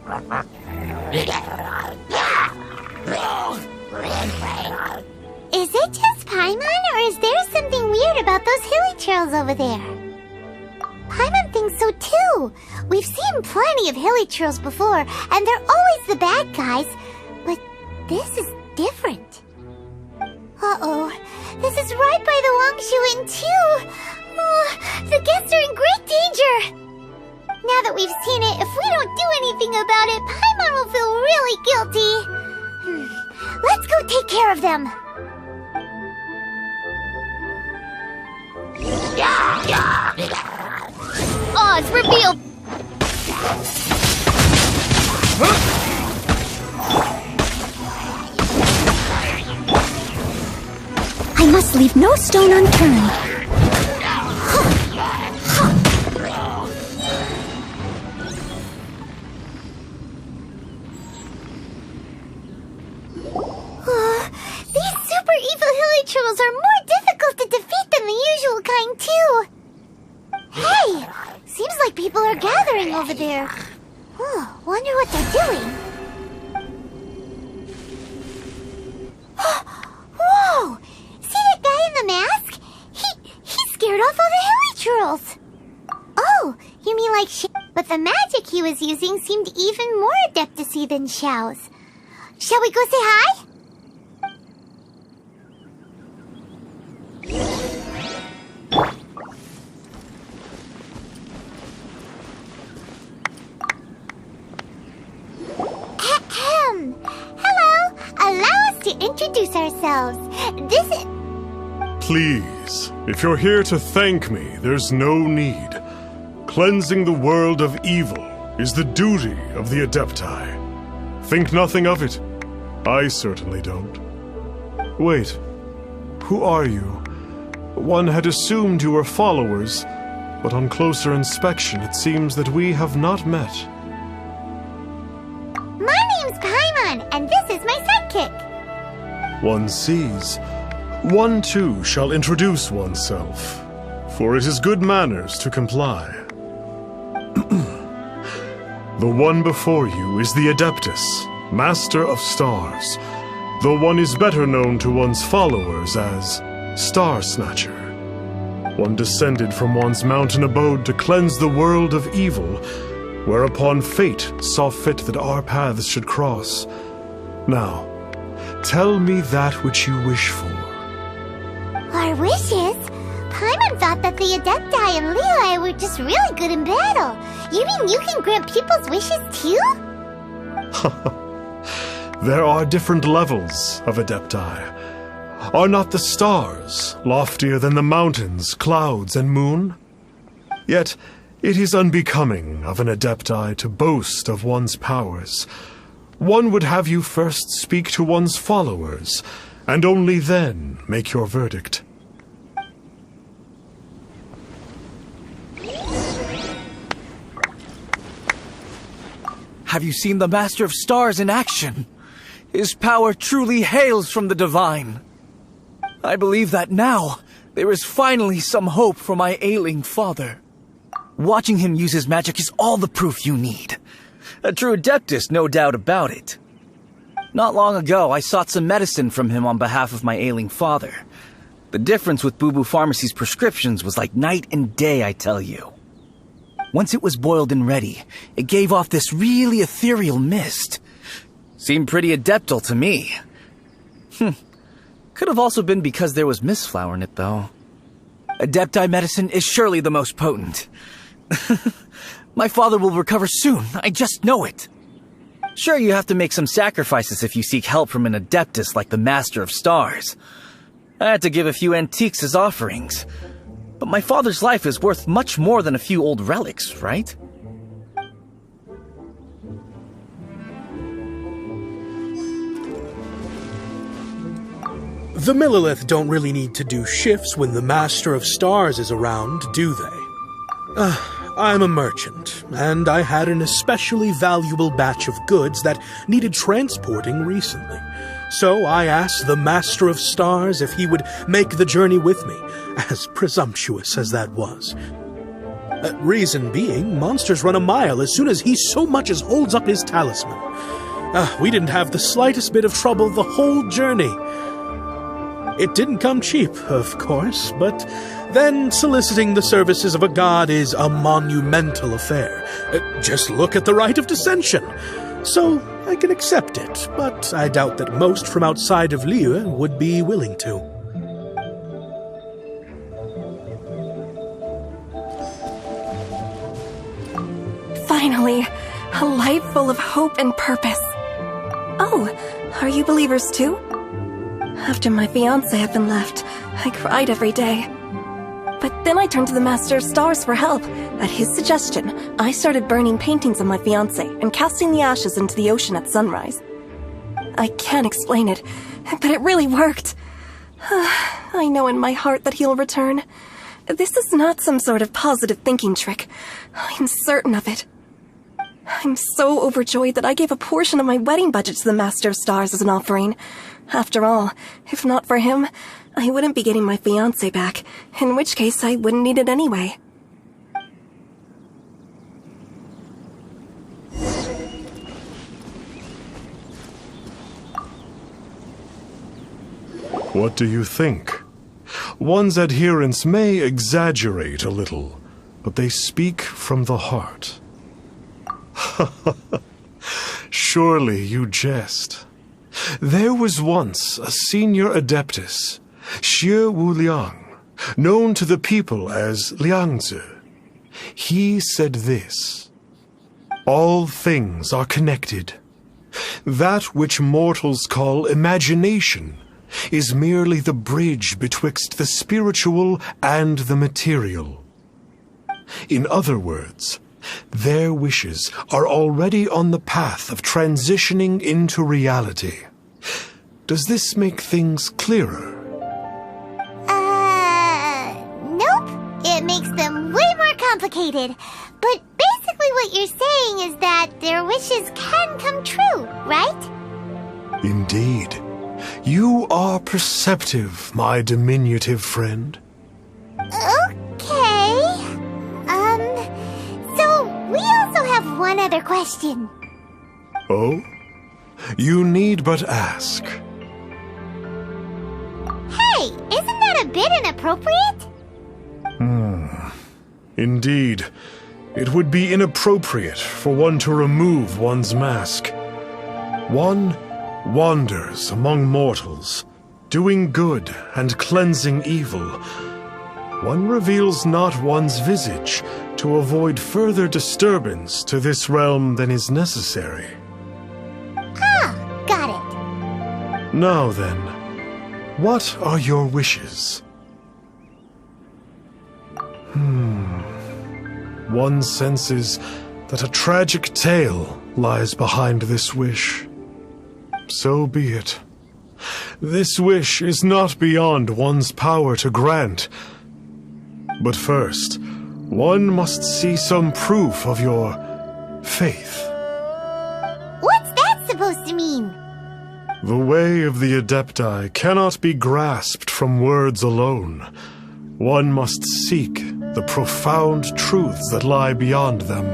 Is it just Paimon, or is there something weird about those hilly trails over there? Paimon thinks so too. We've seen plenty of hilly trails before, and they're always the bad guys. But this is different. Uh-oh. This is right by the Longshu Inn too. Oh, the guests are in great danger. Now that we've seen it, if we don't do anything about it, Paimon will feel really guilty. Let's go take care of them. Oz, reveal! I must leave no stone unturned. These super evil hilly trolls are more difficult to defeat than the usual kind, too. Hey! Seems like people are gathering over there. Wonder what they're doing. Whoa! See that guy in the mask? He scared off all the hilly trolls. Oh, you mean like but the magic he was using seemed even more adeptacy than Xiao's. Shall we go say hi? Hello! Allow us to introduce ourselves. This is... Please, if you're here to thank me, there's no need. Cleansing the world of evil is the duty of the Adepti. Think nothing of it. I certainly don't. Wait, who are you? One had assumed you were followers, but on closer inspection it seems that we have not met. My name's Paimon, and this is my sidekick. One sees. One too shall introduce oneself, for it is good manners to comply. The one before you is the Adeptus, Master of Stars, though one is better known to one's followers as Star Snatcher. One descended from one's mountain abode to cleanse the world of evil, whereupon fate saw fit that our paths should cross. Now, tell me that which you wish for. Our wishes? Paimon thought that the Adepti and Leeli were just really good in battle. You mean you can grant people's wishes too? There are different levels of Adepti. Are not the stars loftier than the mountains, clouds, and moon? Yet, it is unbecoming of an Adepti to boast of one's powers. One would have you first speak to one's followers, and only then make your verdict. Have you seen the Master of Stars in action? His power truly hails from the divine. I believe that now there is finally some hope for my ailing father. Watching him use his magic is all the proof you need. A true Adeptus, no doubt about it. Not long ago, I sought some medicine from him on behalf of my ailing father. The difference with Boo Boo Pharmacy's prescriptions was like night and day, I tell you. Once it was boiled and ready, it gave off this really ethereal mist. Seemed pretty adeptal to me. Could have also been because there was mistflower in it, though. Adepti medicine is surely the most potent. My father will recover soon, I just know it. Sure, you have to make some sacrifices if you seek help from an Adeptus like the Master of Stars. I had to give a few antiques as offerings. But my father's life is worth much more than a few old relics, right? The Millilith don't really need to do shifts when the Master of Stars is around, do they? I'm a merchant, and I had an especially valuable batch of goods that needed transporting recently. So I asked the Master of Stars if he would make the journey with me, as presumptuous as that was. Reason being, monsters run a mile as soon as he so much as holds up his talisman. We didn't have the slightest bit of trouble the whole journey. It didn't come cheap, of course, but then soliciting the services of a god is a monumental affair. Just look at the rite of dissension. So I can accept it, but I doubt that most from outside of Liyue would be willing to. Finally, a life full of hope and purpose. Oh, are you believers too? After my fiancé had been left, I cried every day. But then I turned to the Master of Stars for help. At his suggestion, I started burning paintings of my fiancé and casting the ashes into the ocean at sunrise. I can't explain it, but it really worked. I know in my heart that he'll return. This is not some sort of positive thinking trick. I'm certain of it. I'm so overjoyed that I gave a portion of my wedding budget to the Master of Stars as an offering. After all, if not for him, I wouldn't be getting my fiancé back, in which case I wouldn't need it anyway. What do you think? One's adherents may exaggerate a little, but they speak from the heart. Surely you jest. There was once a senior adeptus, Xie Wuliang, known to the people as Liangzi. He said this: all things are connected. That which mortals call imagination is merely the bridge betwixt the spiritual and the material. In other words, their wishes are already on the path of transitioning into reality. Does this make things clearer? Nope. It makes them way more complicated. But basically what you're saying is that their wishes can come true, right? Indeed. You are perceptive, my diminutive friend. Okay. So we also have one other question. Oh? You need but ask. Hey, isn't that a bit inappropriate? Indeed. It would be inappropriate for one to remove one's mask. One wanders among mortals, doing good and cleansing evil. One reveals not one's visage to avoid further disturbance to this realm than is necessary. Ah, got it. Now then, what are your wishes? One senses that a tragic tale lies behind this wish. So be it. This wish is not beyond one's power to grant. But first, one must see some proof of your faith. What's that supposed to mean? The way of the Adepti cannot be grasped from words alone. One must seek the profound truths that lie beyond them.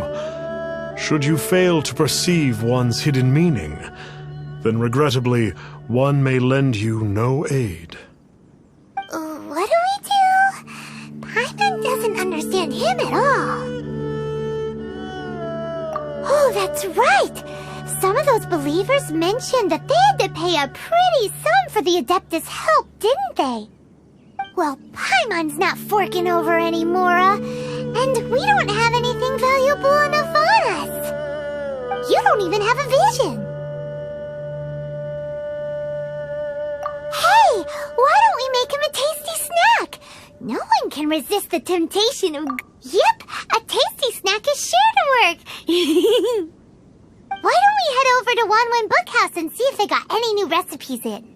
Should you fail to perceive one's hidden meaning, then regrettably, one may lend you no aid. What do we do? Paimon doesn't understand him at all. Oh, that's right! Some of those believers mentioned that they had to pay a pretty sum for the Adeptus' help, didn't they? Well, Paimon's not forking over anymore, and we don't have anything valuable enough on us. You don't even have a vision. Hey, why don't we make him a tasty snack? No one can resist the temptation of... Yep, a tasty snack is sure to work. Why don't we head over to Wanwen Bookhouse and see if they got any new recipes in?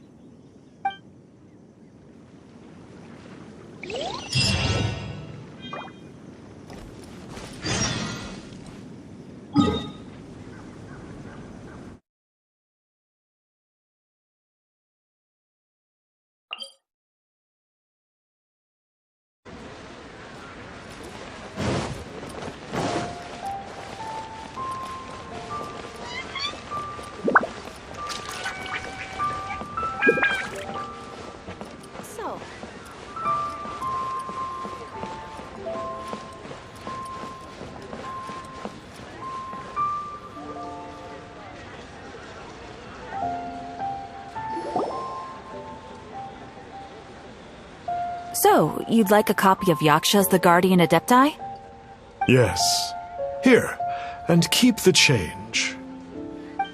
So, you'd like a copy of Yaksha's The Guardian Adepti? Yes. Here, and keep the change.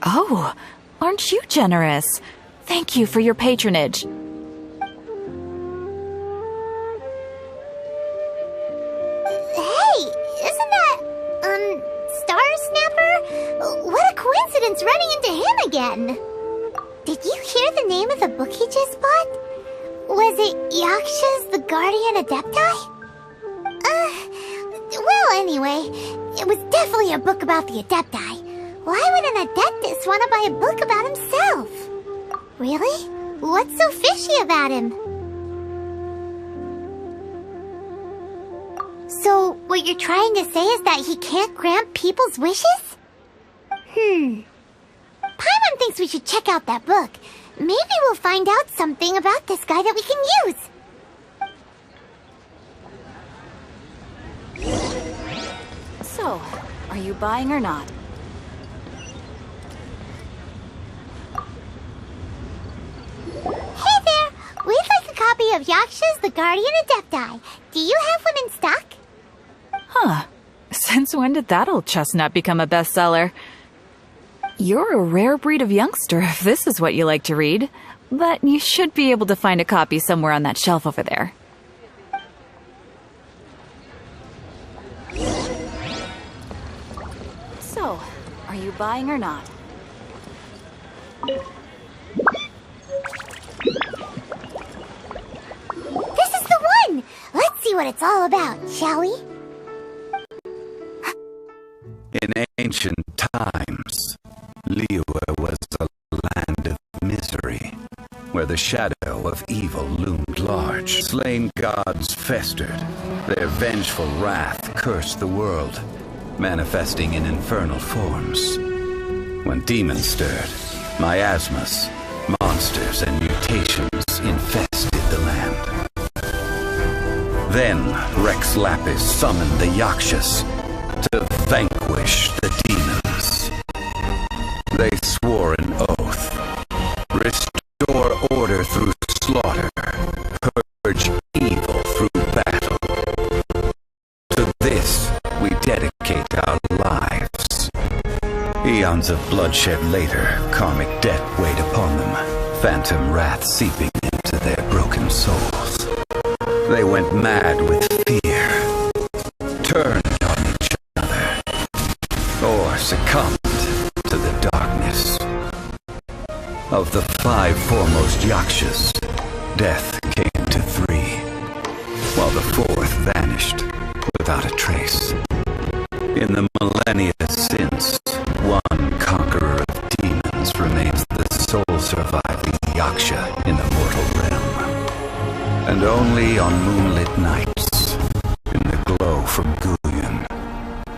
Oh, aren't you generous? Thank you for your patronage. Hey, isn't that, Star Snapper? What a coincidence running into him again. Did you hear the name of the book he just bought? Was it Yaksha's The Guardian Adepti? Well, anyway, it was definitely a book about the Adepti. Why would an Adeptus want to buy a book about himself? Really? What's so fishy about him? So, what you're trying to say is that he can't grant people's wishes? Paimon thinks we should check out that book. Maybe we'll find out something about this guy that we can use. So, are you buying or not? Hey there! We'd like a copy of Yaksha's The Guardian Adepti. Do you have one in stock? Huh. Since when did that old chestnut become a bestseller? You're a rare breed of youngster if this is what you like to read. But you should be able to find a copy somewhere on that shelf over there. So, are you buying or not? This is the one! Let's see what it's all about, shall we? In ancient times, Liyue was a land of misery, where the shadow of evil loomed large. Slain gods festered, their vengeful wrath cursed the world, manifesting in infernal forms. When demons stirred, miasmas, monsters, and mutations infested the land. Then Rex Lapis summoned the Yakshas to vanquish the demons. They swore an oath: restore order through slaughter, purge evil through battle. To this we dedicate our lives. Eons of bloodshed later, karmic debt weighed upon them, phantom wrath seeping into their broken souls. They went mad with fear, turned on each other, or succumbed to the darkness. Of the 5 foremost Yakshas, death came to 3, while the 4th vanished without a trace. In the millennia since, one conqueror of demons remains the sole surviving Yaksha in the mortal realm. And only on moonlit nights, in the glow from Guyon,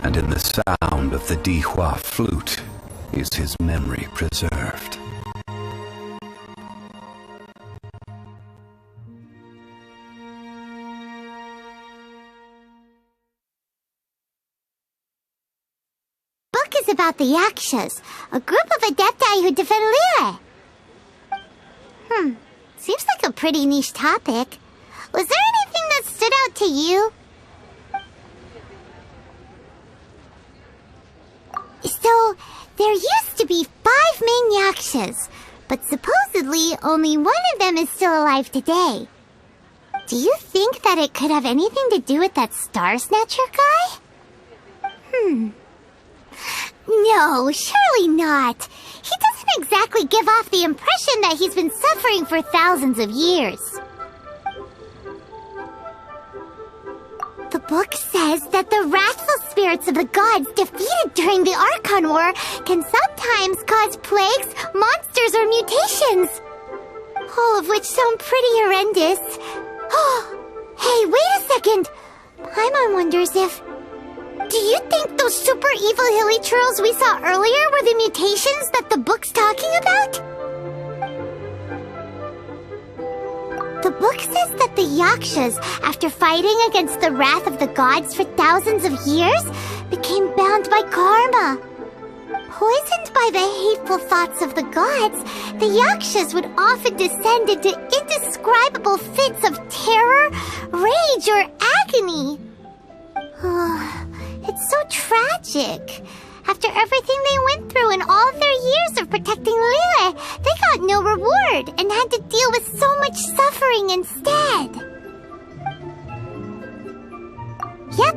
and in the sound of the Dihua flute, is his memory preserved. Book is about the Yakshas, a group of Adepti who defend Liyue. Seems like a pretty niche topic. Was there anything that stood out to you? So, there used to be 5 main Yakshas, but supposedly only one of them is still alive today. Do you think that it could have anything to do with that Star Snatcher guy? No, surely not. He doesn't exactly give off the impression that he's been suffering for thousands of years. The book says that the wrathful spirits of the gods defeated during the Archon War can sometimes cause plagues, monsters, or mutations. All of which sound pretty horrendous. Oh, hey, wait a second. Paimon wonders if... Do you think those super evil hilly churls we saw earlier were the mutations that the book's talking about? The book says that the Yakshas, after fighting against the wrath of the gods for thousands of years, became bound by karma. Poisoned by the hateful thoughts of the gods, the Yakshas would often descend into indescribable fits of terror, rage, or agony. It's so tragic. After everything they went through in all their years of protecting Lille, they got no reward and had to deal with so much suffering instead. Yep,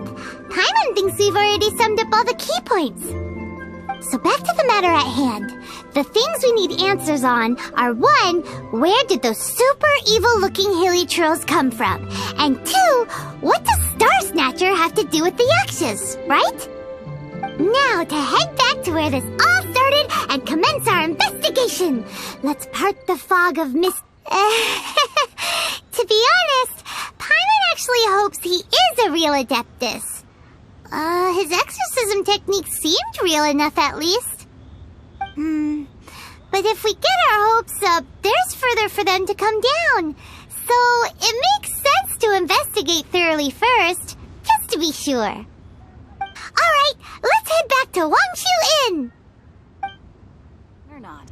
Paimon thinks we've already summed up all the key points. So back to the matter at hand. The things we need answers on are 1, where did those super evil-looking hilly trolls come from? And 2, what does Star Snatcher have to do with the Yakshas, right? Now to head back to where this all started and commence our investigation. Let's part the fog of mist. To be honest, Paimon actually hopes he is a real Adeptus. His exorcism technique seemed real enough at least. But if we get our hopes up, there's further for them to come down. So it makes sense to investigate thoroughly first, just to be sure. Alright, let's head back to Wangshu Inn! Or not.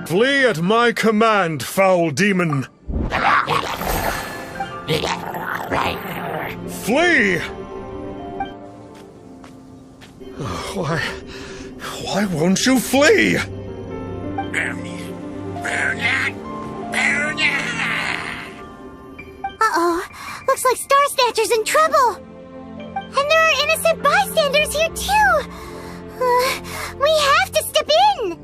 Flee at my command, foul demon! Flee! Why won't you flee? Uh-oh, looks like Star Snatcher's in trouble! And there are innocent bystanders here too! We have to step in!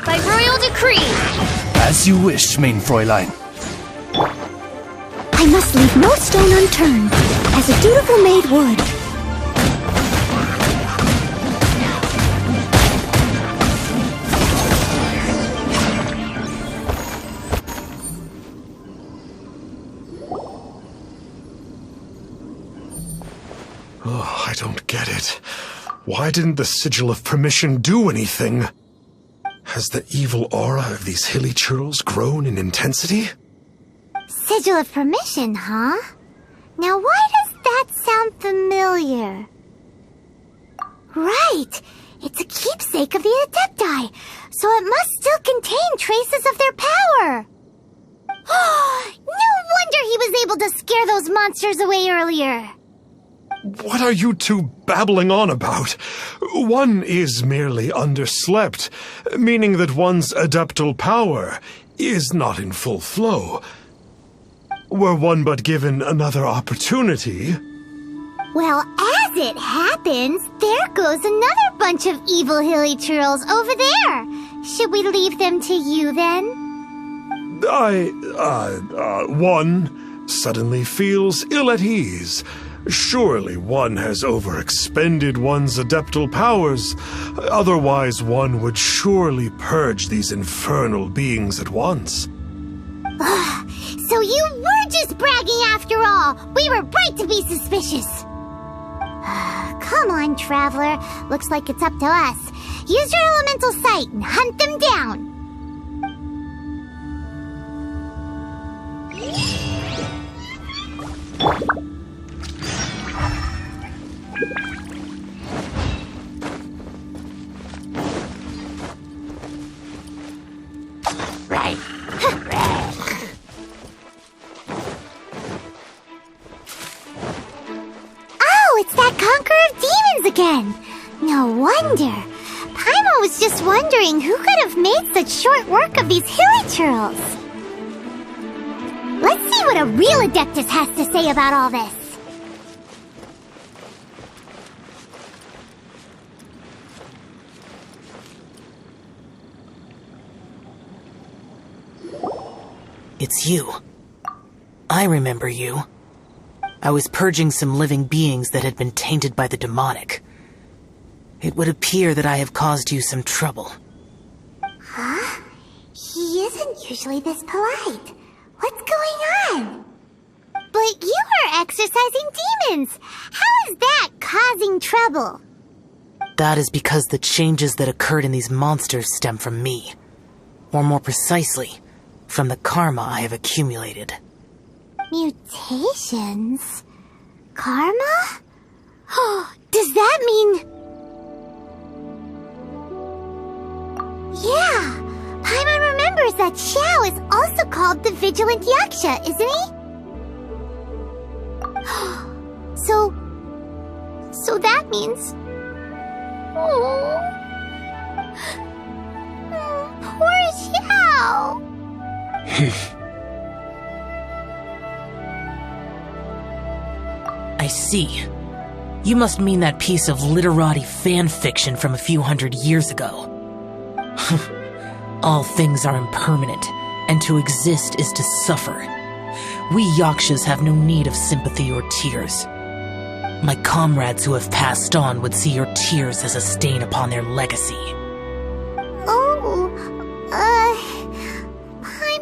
By royal decree! As you wish, main Fräulein. I must leave no stone unturned, as a dutiful maid would. Oh, I don't get it. Why didn't the Sigil of Permission do anything? Has the evil aura of these hilly churls grown in intensity? Sigil of Permission, huh? Now why does that sound familiar? Right! It's a keepsake of the Adepti, so it must still contain traces of their power! No wonder he was able to scare those monsters away earlier! What are you two babbling on about? One is merely underslept, meaning that one's adeptal power is not in full flow. Were one but given another opportunity... Well, as it happens, there goes another bunch of evil hilly churls over there. Should we leave them to you, then? One suddenly feels ill at ease. Surely one has overexpended one's adeptal powers. Otherwise, one would surely purge these infernal beings at once. So you were just bragging after all! We were right to be suspicious! Come on, Traveler. Looks like it's up to us. Use your elemental sight and hunt them down! Right. Oh, it's that Conqueror of Demons again! No wonder. Paimon was just wondering who could have made such short work of these hilly churls. Let's see what a real Adeptus has to say about all this. It's you. I remember you. I was purging some living beings that had been tainted by the demonic. It would appear that I have caused you some trouble. Huh? He isn't usually this polite. What's going on? But you are exorcising demons! How is that causing trouble? That is because the changes that occurred in these monsters stem from me. Or more precisely, from the karma I have accumulated. Mutations? Karma? Does that mean... Yeah! Paimon remembers that Xiao is also called the Vigilant Yaksha, isn't he? So that means... Oh... Poor Xiao! I see. You must mean that piece of literati fan fiction from a few hundred years ago. All things are impermanent, and to exist is to suffer. We Yakshas have no need of sympathy or tears. My comrades who have passed on would see your tears as a stain upon their legacy.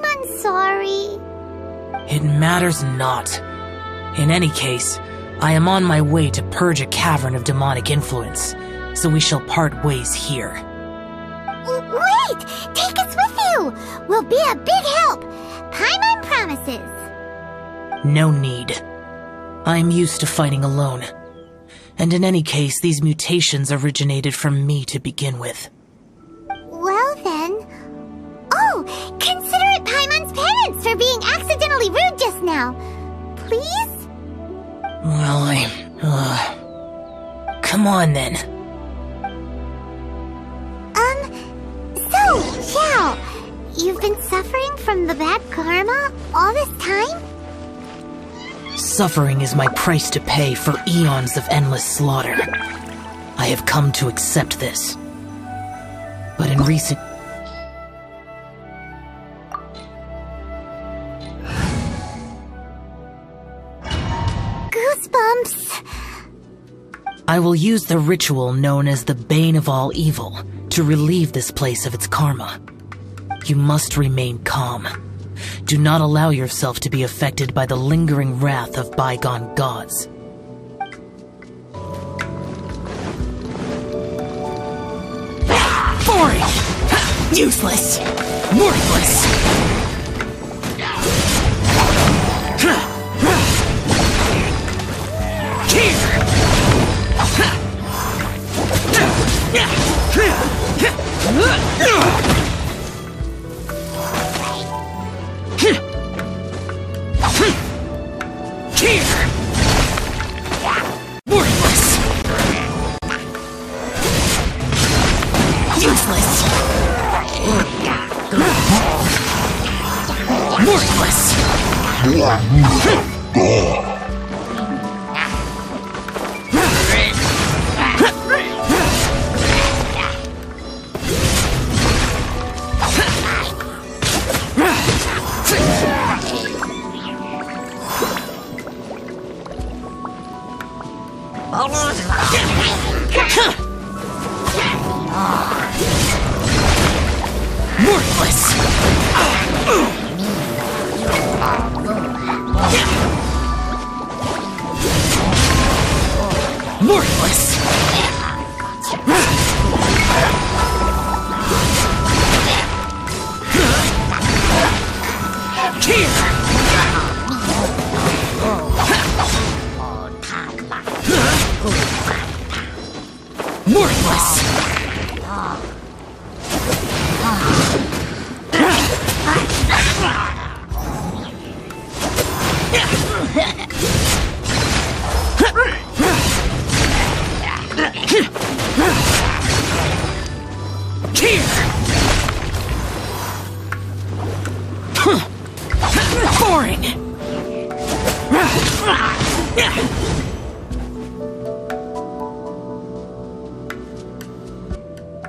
I'm sorry. It matters not. In any case, I am on my way to purge a cavern of demonic influence, so we shall part ways here. Wait! Take us with you! We'll be a big help! Paimon promises! No need. I am used to fighting alone. And in any case, these mutations originated from me to begin with. Well then... Oh! Consider it Paimon's penance for being accidentally rude just now! Please? Well, come on then. So, Xiao, you've been suffering from the bad karma all this time? Suffering is my price to pay for eons of endless slaughter. I have come to accept this. But in recent... Goosebumps! I will use the ritual known as the Bane of All Evil to relieve this place of its karma. You must remain calm. Do not allow yourself to be affected by the lingering wrath of bygone gods. Boring! Useless! Worthless!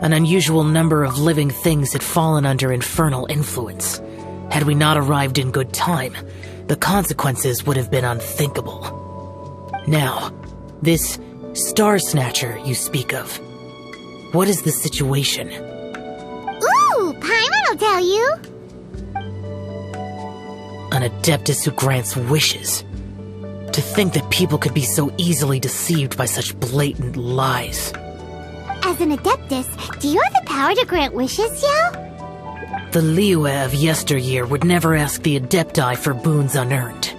An unusual number of living things had fallen under infernal influence, Had we not arrived in good time, the consequences would have been unthinkable. Now, this Star Snatcher you speak of, what is the situation? Ooh, Paimon will tell you. An Adeptus who grants wishes. To think that people could be so easily deceived by such blatant lies. As an Adeptus, do you have the power to grant wishes, Xiao? The Liyue of yesteryear would never ask the Adepti for boons unearned.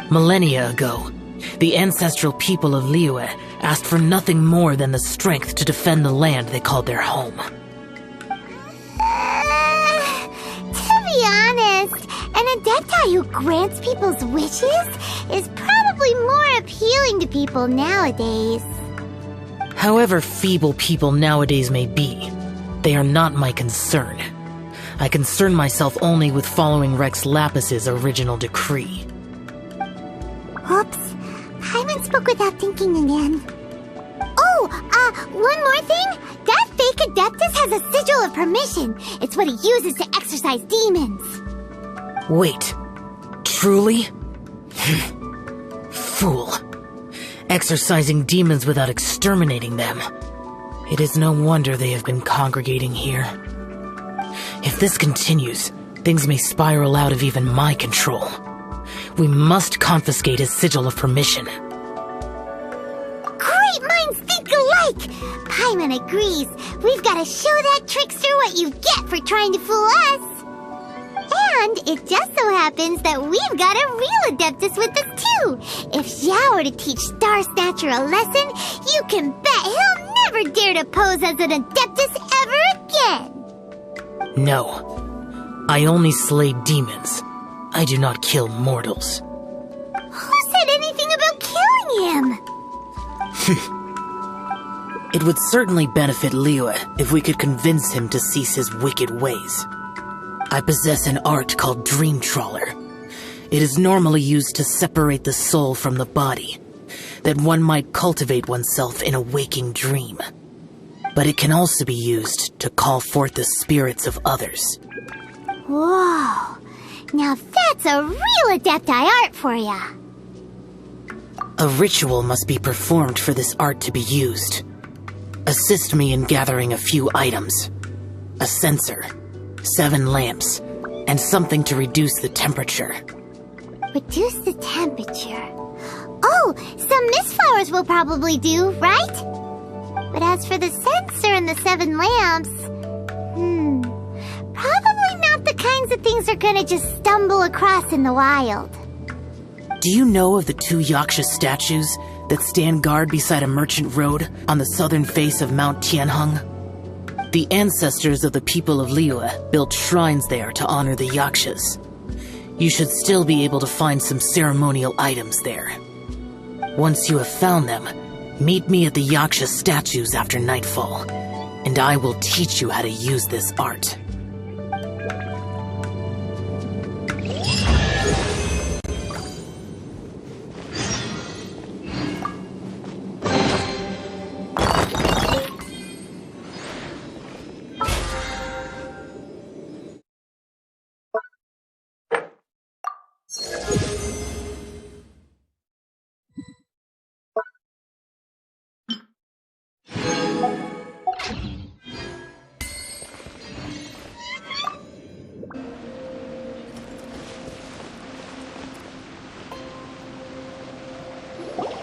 Millennia ago, the ancestral people of Liyue asked for nothing more than the strength to defend the land they called their home. To be honest, an Adepti who grants people's wishes is probably more appealing to people nowadays. However feeble people nowadays may be, they are not my concern. I concern myself only with following Rex Lapis's original decree. Oops. Paimon spoke without thinking again. Oh, one more thing. That fake Adeptus has a sigil of permission. It's what he uses to exorcise demons. Wait. Truly? Fool. Exorcising demons without exterminating them. It is no wonder they have been congregating here. If this continues, things may spiral out of even my control. We must confiscate his sigil of permission. Great minds think alike! Paimon agrees. We've got to show that trickster what you get for trying to fool us. And it just so happens that we've got a real Adeptus with us too. If Xiao were to teach Star Snatcher a lesson, you can bet he'll never dare to pose as an Adeptus ever again. No. I only slay demons. I do not kill mortals. Who said anything about killing him? It would certainly benefit Liyue if we could convince him to cease his wicked ways. I possess an art called Dream Trawler. It is normally used to separate the soul from the body, that one might cultivate oneself in a waking dream. But it can also be used to call forth the spirits of others. Whoa. Now that's a real Adepti art for ya. A ritual must be performed for this art to be used. Assist me in gathering a few items. A censer, 7 lamps, and something to reduce the temperature. Reduce the temperature. Oh, some mist flowers will probably do, right? But as for the censer and the 7 lamps, probably not the kinds of things they're gonna just stumble across in the wild. Do you know of the 2 Yaksha statues that stand guard beside a merchant road on the southern face of Mount Tianheng? The ancestors of the people of Liyue built shrines there to honor the Yakshas. You should still be able to find some ceremonial items there. Once you have found them, meet me at the Yaksha statues after nightfall, and I will teach you how to use this art.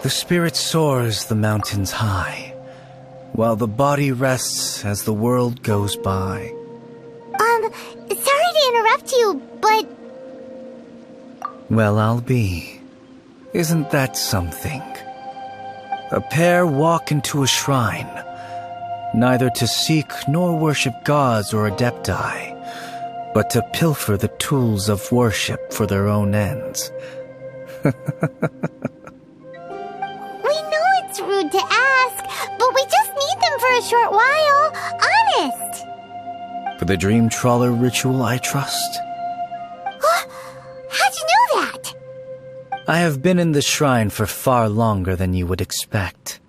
The spirit soars the mountains high, while the body rests as the world goes by. Sorry to interrupt you, but... Well, I'll be. Isn't that something? A pair walk into a shrine, neither to seek nor worship gods or adepti, but to pilfer the tools of worship for their own ends. We know it's rude to ask, but we just need them for a short while. Honest. For the Dream Trawler ritual, I trust. How'd you know that? I have been in the shrine for far longer than you would expect.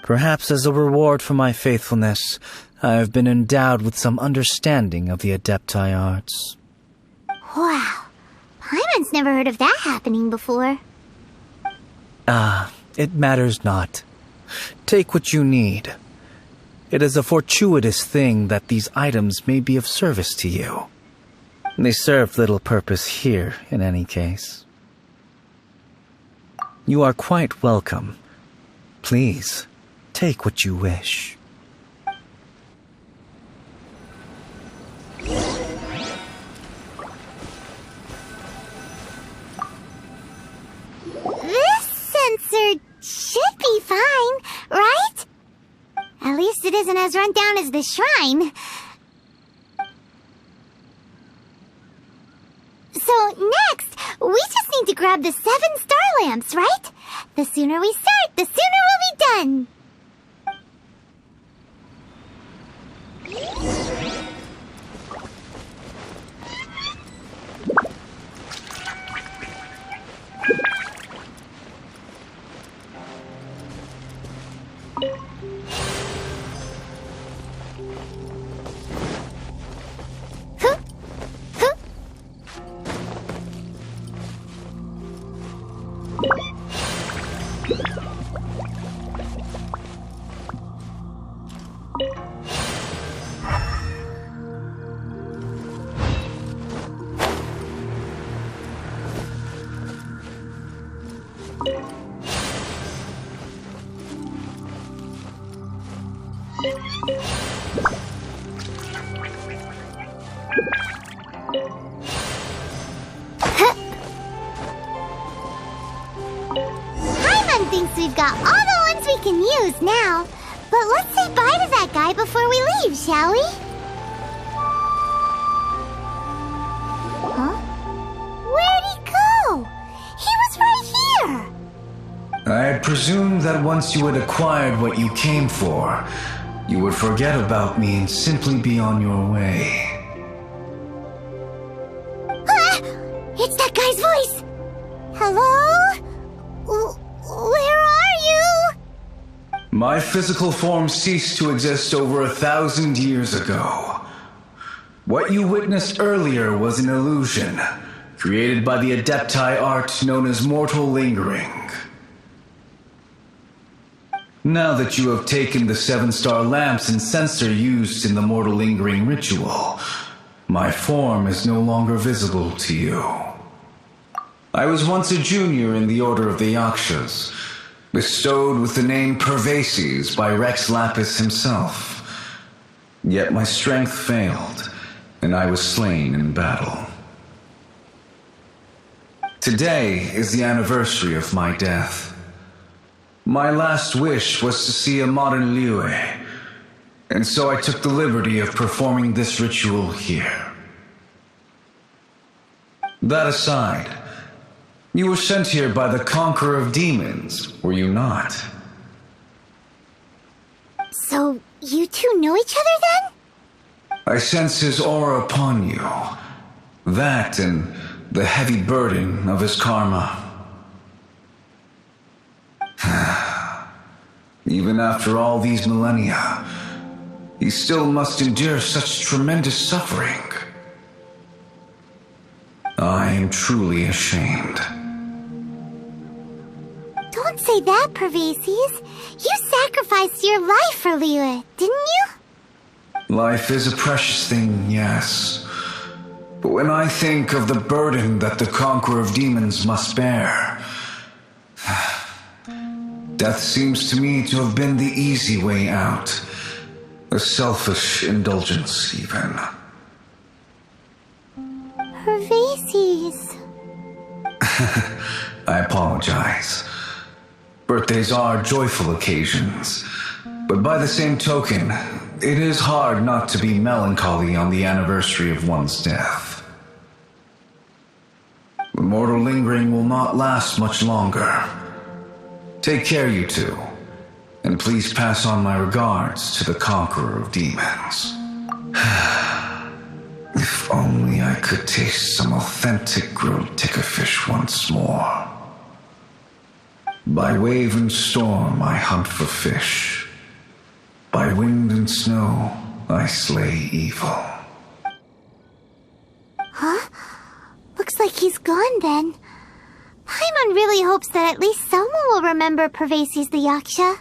Perhaps as a reward for my faithfulness, I have been endowed with some understanding of the Adepti arts. Wow. Paimon's never heard of that happening before. It matters not. Take what you need. It is a fortuitous thing that these items may be of service to you. They serve little purpose here, in any case. You are quite welcome. Please, take what you wish. This sensor should be fine, right? At least it isn't as run down as the shrine. So next, we just need to grab the 7 star lamps, right? The sooner we start, the sooner we'll be done. Paimon thinks we've got all the ones we can use now. But let's say bye to that guy before we leave, shall we? Huh? Where'd he go? He was right here! I presumed that once you had acquired what you came for, you would forget about me and simply be on your way. Ah! It's that guy's voice! Hello? Where are you? My physical form ceased to exist over 1,000 years ago. What you witnessed earlier was an illusion, created by the Adepti art known as mortal lingering. Now that you have taken the 7-star lamps and censer used in the mortal lingering ritual, my form is no longer visible to you. I was once a junior in the Order of the Yakshas, bestowed with the name Pervases by Rex Lapis himself. Yet my strength failed, and I was slain in battle. Today is the anniversary of my death. My last wish was to see a modern Liyue, and so I took the liberty of performing this ritual here. That aside, you were sent here by the Conqueror of Demons, were you not? So, you two know each other then? I sense his aura upon you. That and the heavy burden of his karma. Even after all these millennia, he still must endure such tremendous suffering. I am truly ashamed. Don't say that, Pervases. You sacrificed your life for Liyue, didn't you? Life is a precious thing, yes. But when I think of the burden that the Conqueror of Demons must bear, death seems to me to have been the easy way out. A selfish indulgence, even. Pervases. I apologize. Birthdays are joyful occasions, but by the same token, it is hard not to be melancholy on the anniversary of one's death. The mortal lingering will not last much longer. Take care, you two, and please pass on my regards to the Conqueror of Demons. If only I could taste some authentic grilled tickerfish once more. By wave and storm I hunt for fish. By wind and snow I slay evil. Huh? gone then. Paimon really hopes that at least someone will remember Pervases the Yaksha.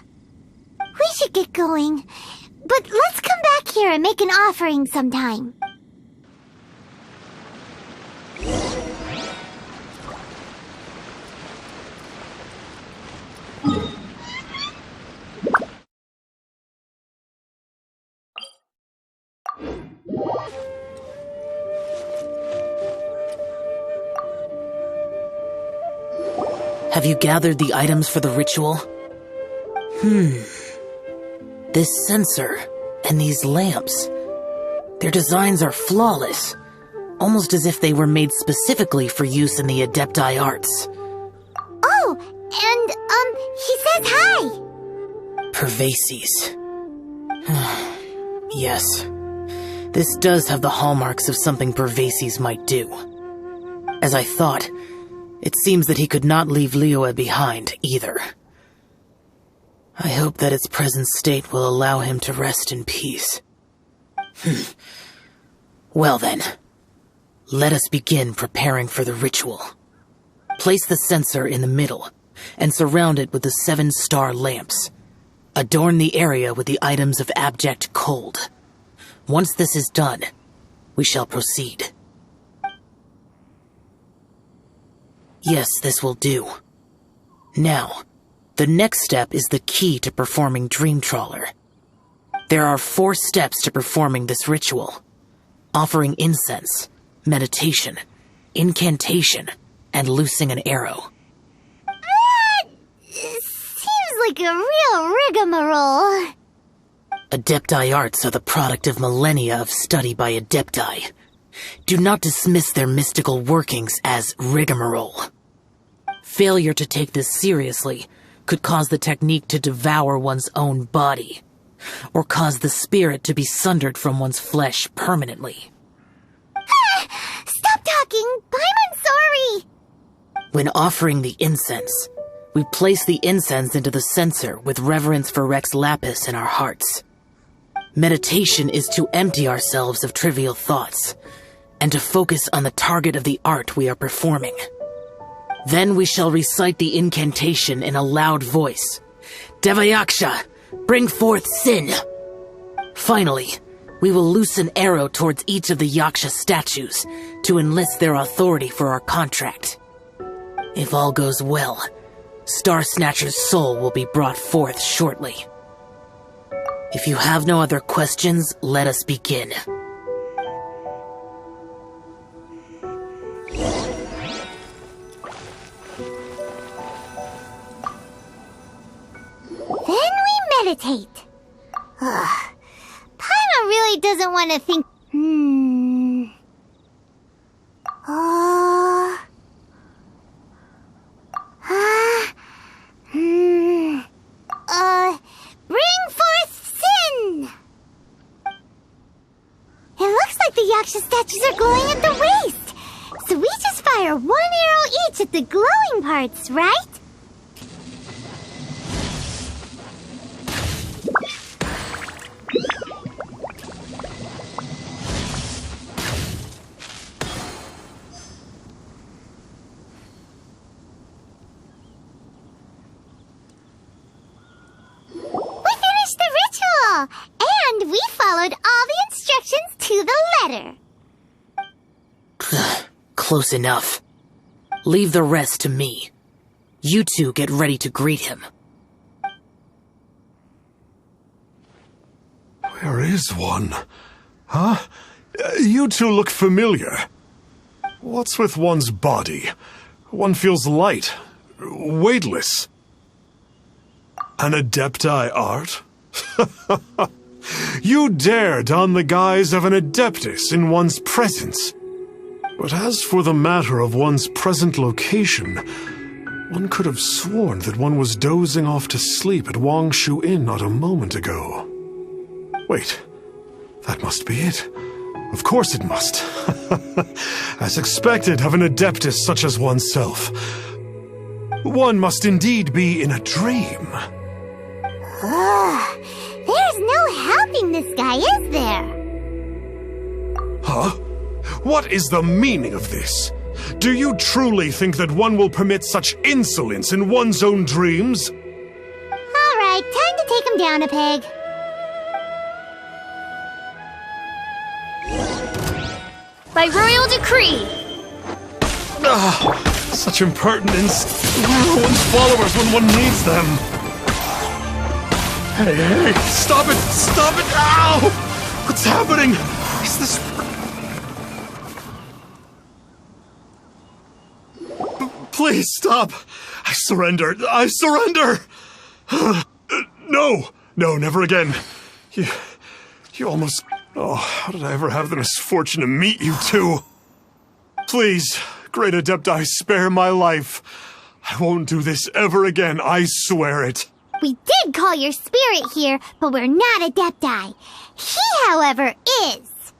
We should get going. But let's come back here and make an offering sometime. Have you gathered the items for the ritual? This censer and these lamps. Their designs are flawless, almost as if they were made specifically for use in the Adepti arts. Oh, and, he says hi! Pervases. Yes. This does have the hallmarks of something Pervases might do. As I thought, it seems that he could not leave Liyue behind, either. I hope that its present state will allow him to rest in peace. Well then, let us begin preparing for the ritual. Place the censer in the middle, and surround it with the 7-star lamps. Adorn the area with the items of abject cold. Once this is done, we shall proceed. Yes, this will do. Now, the next step is the key to performing Dream Trawler. There are 4 steps to performing this ritual: offering incense, meditation, incantation, and loosing an arrow. Seems like a real rigmarole. Adepti arts are the product of millennia of study by Adepti. Do not dismiss their mystical workings as rigmarole. Failure to take this seriously could cause the technique to devour one's own body, or cause the spirit to be sundered from one's flesh permanently. Stop talking! I'm sorry! When offering the incense, we place the incense into the censer with reverence for Rex Lapis in our hearts. Meditation is to empty ourselves of trivial thoughts, and to focus on the target of the art we are performing. Then we shall recite the incantation in a loud voice. Devayaksha, bring forth sin! Finally, we will loose an arrow towards each of the Yaksha statues to enlist their authority for our contract. If all goes well, Star Snatcher's soul will be brought forth shortly. If you have no other questions, let us begin. Then we meditate. Paimon really doesn't want to think. Bring forth sin! It looks like the Yaksha statues are glowing at the waist. So we just fire 1 arrow each at the glowing parts, right? And we followed all the instructions to the letter. Close enough. Leave the rest to me. You two get ready to greet him. Where is one? Huh? You two look familiar. What's with one's body? One feels light, weightless. An Adepti art? You dare don the guise of an Adeptus in one's presence. But as for the matter of one's present location, one could have sworn that one was dozing off to sleep at Wangshu Inn not a moment ago. Wait, that must be it. Of course it must. As expected of an Adeptus such as oneself. One must indeed be in a dream. There's no helping this guy, is there? Huh? What is the meaning of this? Do you truly think that one will permit such insolence in one's own dreams? Alright, time to take him down a peg. By royal decree! Such impertinence. Where are one's followers when one needs them? Hey, stop it! Stop it! Ow! What's happening? Is this... Please stop! I surrender! I surrender! No! No, never again. You almost... Oh, how did I ever have the misfortune to meet you two? Please, Great Adepti, spare my life. I won't do this ever again, I swear it. We did call your spirit here, but we're not Adepti. He, however, is.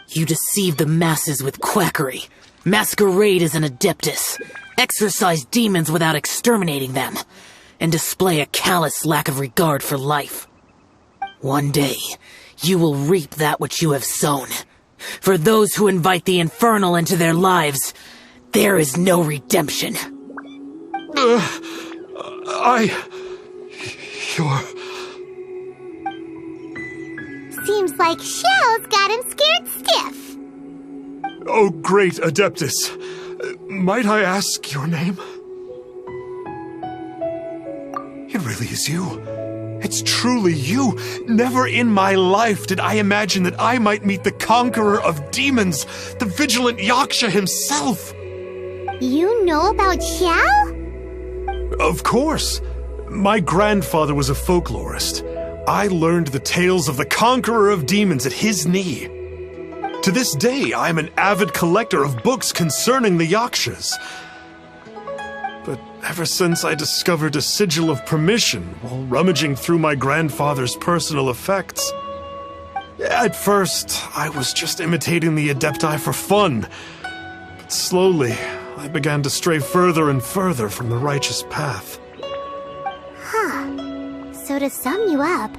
You deceive the masses with quackery. Masquerade as an Adeptus. Exorcise demons without exterminating them. And display a callous lack of regard for life. One day, you will reap that which you have sown. For those who invite the infernal into their lives, there is no redemption. You're... Seems like Xiao's got him scared stiff. Oh, great Adeptus. Might I ask your name? It really is you. It's truly you. Never in my life did I imagine that I might meet the conqueror of demons, the vigilant Yaksha himself. You know about Xiao? Of course. My grandfather was a folklorist. I learned the tales of the conqueror of demons at his knee. To this day, I am an avid collector of books concerning the Yakshas. But ever since I discovered a sigil of permission while rummaging through my grandfather's personal effects, at first, I was just imitating the Adepti for fun. But slowly, I began to stray further and further from the righteous path. Huh. So to sum you up,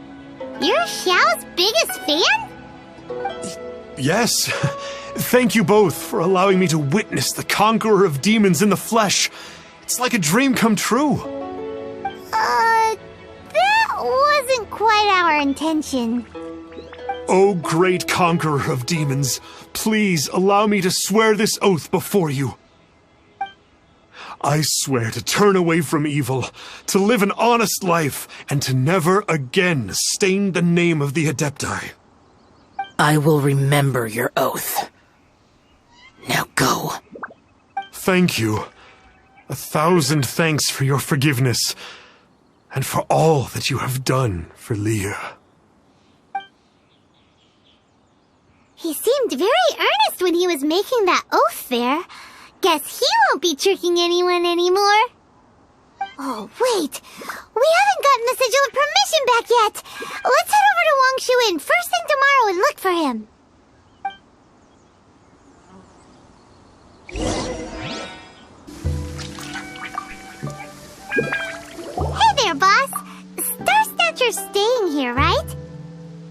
you're Xiao's biggest fan? Yes. Thank you both for allowing me to witness the conqueror of demons in the flesh. It's like a dream come true. That wasn't quite our intention. Oh, great conqueror of demons, please allow me to swear this oath before you. I swear to turn away from evil, to live an honest life, and to never again stain the name of the Adepti. I will remember your oath. Now go. Thank you. 1,000 thanks for your forgiveness, and for all that you have done for Leah. He seemed very earnest when he was making that oath there. Guess he won't be tricking anyone anymore. Oh, wait. We haven't gotten the sigil of permission back yet. Let's head over to Wangshu Inn first thing tomorrow and look for him. Hey there, boss. Star Snatcher's staying here, right?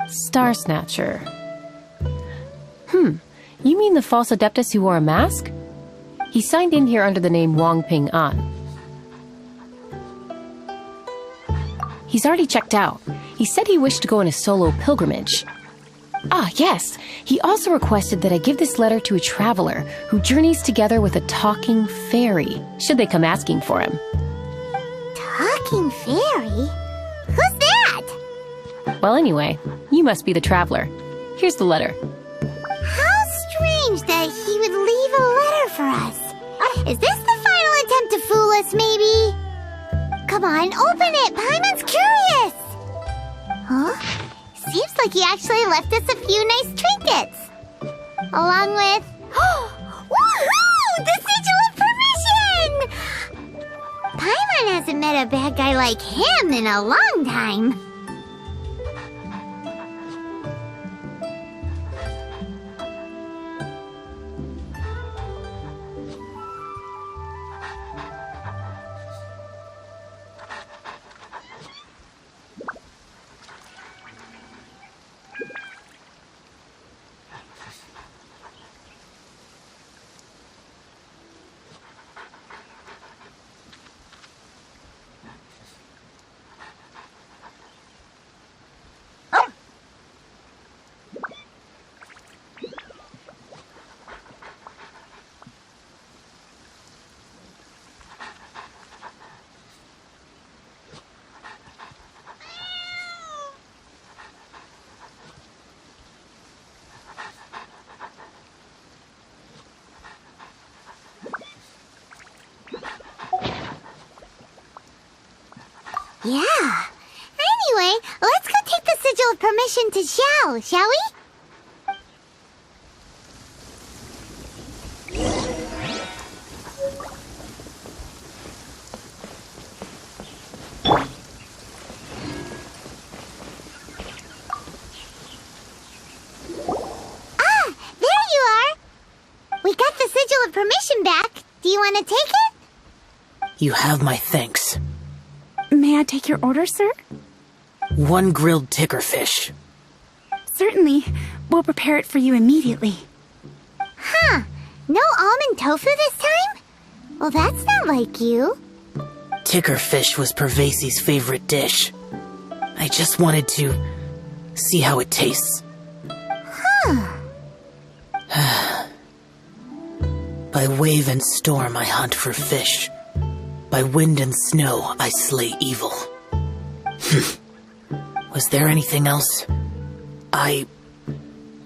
Star Snatcher. You mean the false Adeptus who wore a mask? He signed in here under the name Wang Ping An. He's already checked out. He said he wished to go on a solo pilgrimage. Ah, yes. He also requested that I give this letter to a traveler who journeys together with a talking fairy, should they come asking for him. Talking fairy? Who's that? Well, anyway, you must be the traveler. Here's the letter. How strange that he would leave a letter for us. Is this the final attempt to fool us, maybe? Come on, open it! Paimon's curious! Huh? Seems like he actually left us a few nice trinkets. Along with... Woohoo! The sigil of permission! Paimon hasn't met a bad guy like him in a long time. Yeah. Anyway, let's go take the sigil of permission to Xiao, shall we? Ah, there you are. We got the sigil of permission back. Do you want to take it? You have my thanks. May I take your order, sir? 1 grilled tickerfish. Certainly. We'll prepare it for you immediately. Huh. No almond tofu this time? Well, that's not like you. Tickerfish was Pervasi's favorite dish. I just wanted to see how it tastes. Huh. By wave and storm I hunt for fish. By wind and snow I slay evil. Was there anything else? I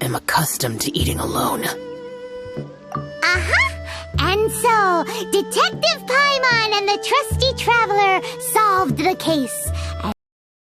am accustomed to eating alone. Uh-huh. And so, Detective Paimon and the trusty traveler solved the case.